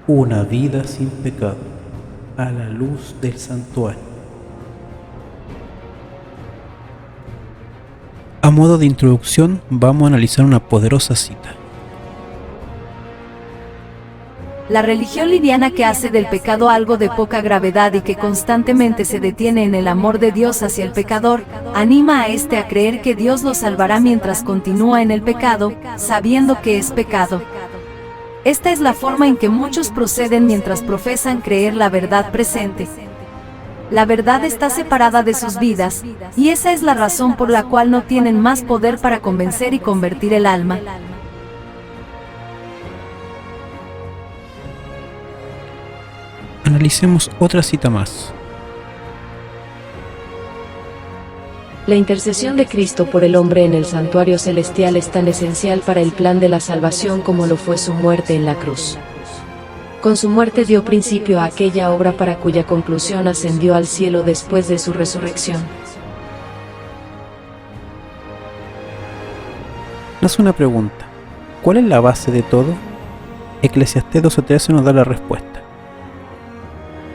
Una vida sin pecado, a la luz del santuario. A modo de introducción, vamos a analizar una poderosa cita. La religión liviana que hace del pecado algo de poca gravedad y que constantemente se detiene en el amor de Dios hacia el pecador, anima a éste a creer que Dios lo salvará mientras continúa en el pecado, sabiendo que es pecado. Esta es la forma en que muchos proceden mientras profesan creer la verdad presente. La verdad está separada de sus vidas, y esa es la razón por la cual no tienen más poder para convencer y convertir el alma. Analicemos otra cita más. La intercesión de Cristo por el hombre en el santuario celestial es tan esencial para el plan de la salvación como lo fue su muerte en la cruz. Con su muerte dio principio a aquella obra para cuya conclusión ascendió al cielo después de su resurrección. Nace una pregunta: ¿cuál es la base de todo? Eclesiastés 12:13 nos da la respuesta.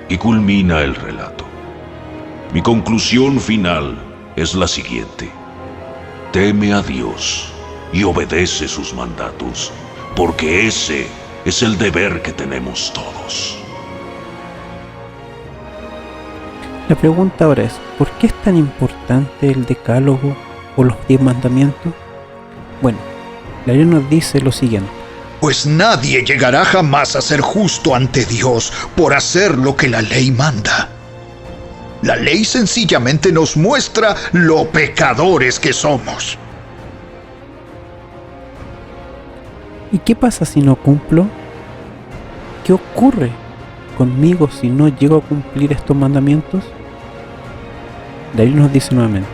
Y culmina el relato. Mi conclusión final es la siguiente: teme a Dios y obedece sus mandatos, porque ese es el deber que tenemos todos. La pregunta ahora es: ¿por qué es tan importante el decálogo o los 10 mandamientos? Bueno, la Biblia nos dice lo siguiente: pues nadie llegará jamás a ser justo ante Dios por hacer lo que la ley manda. La ley sencillamente nos muestra lo pecadores que somos. ¿Y qué pasa si no cumplo? ¿Qué ocurre conmigo si no llego a cumplir estos mandamientos? La Biblia nos dice nuevamente: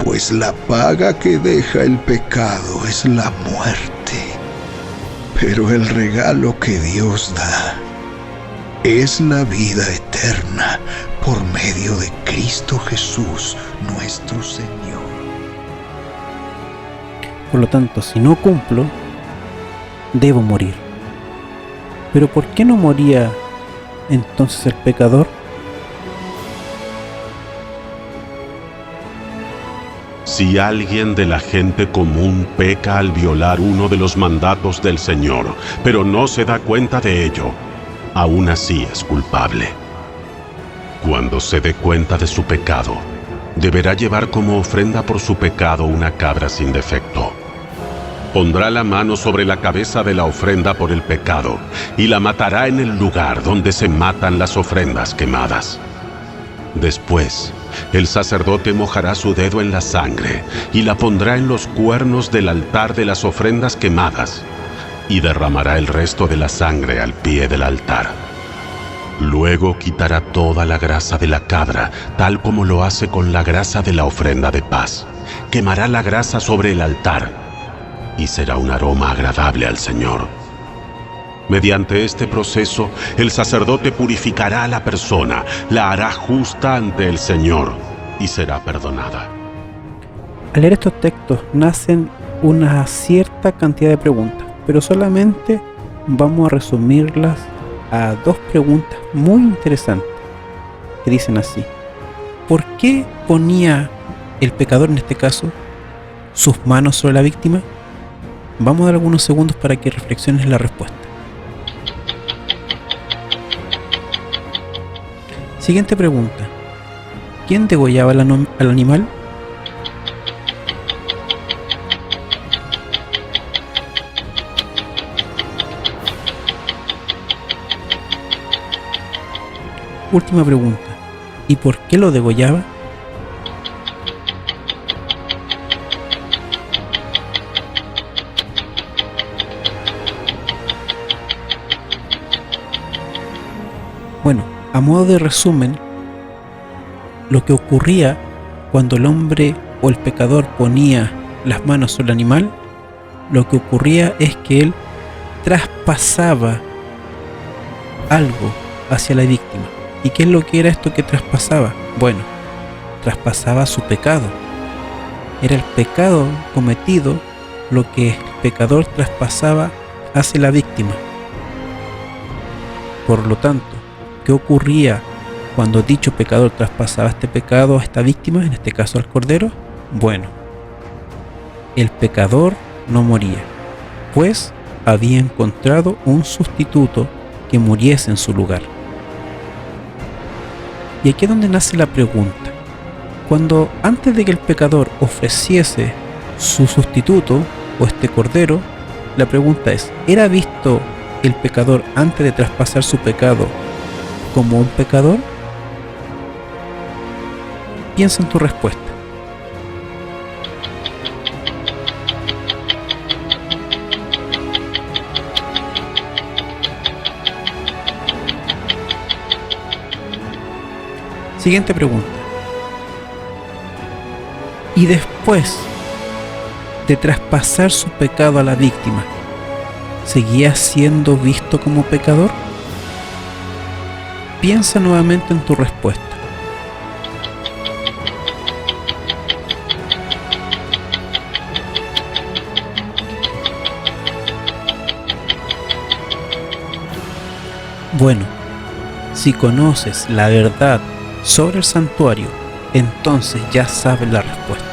pues la paga que deja el pecado es la muerte, pero el regalo que Dios da es la vida eterna por medio de Cristo Jesús, nuestro Señor. Por lo tanto, si no cumplo, debo morir. ¿Pero por qué no moría entonces el pecador? Si alguien de la gente común peca al violar uno de los mandatos del Señor, pero no se da cuenta de ello, aún así es culpable. Cuando se dé cuenta de su pecado, deberá llevar como ofrenda por su pecado una cabra sin defecto. Pondrá la mano sobre la cabeza de la ofrenda por el pecado y la matará en el lugar donde se matan las ofrendas quemadas. Después, el sacerdote mojará su dedo en la sangre y la pondrá en los cuernos del altar de las ofrendas quemadas y derramará el resto de la sangre al pie del altar. Luego quitará toda la grasa de la cabra, tal como lo hace con la grasa de la ofrenda de paz. Quemará la grasa sobre el altar y será un aroma agradable al Señor. Mediante este proceso, el sacerdote purificará a la persona, la hará justa ante el Señor y será perdonada. Al leer estos textos nacen una cierta cantidad de preguntas, pero solamente vamos a resumirlas a 2 preguntas muy interesantes que dicen así: ¿por qué ponía el pecador, en este caso, sus manos sobre la víctima? Vamos a dar algunos segundos para que reflexiones la respuesta. Siguiente pregunta: ¿quién degollaba al animal? Última pregunta: ¿y por qué lo degollaba? Bueno, a modo de resumen, lo que ocurría cuando el hombre o el pecador ponía las manos sobre el animal, lo que ocurría es que él traspasaba algo hacia la víctima. ¿Y qué es lo que era esto que traspasaba? Bueno, traspasaba su pecado. Era el pecado cometido lo que el pecador traspasaba hacia la víctima. Por lo tanto, ¿qué ocurría cuando dicho pecador traspasaba este pecado a esta víctima, en este caso al cordero? Bueno, el pecador no moría, pues había encontrado un sustituto que muriese en su lugar. Y aquí es donde nace la pregunta. Cuando antes de que el pecador ofreciese su sustituto o este cordero, la pregunta es, ¿era visto el pecador antes de traspasar su pecado como un pecador? Piensa en tu respuesta. Siguiente pregunta. Y después de traspasar su pecado a la víctima, ¿seguía siendo visto como pecador? Piensa nuevamente en tu respuesta. Bueno, si conoces la verdad sobre el santuario, entonces ya sabes la respuesta.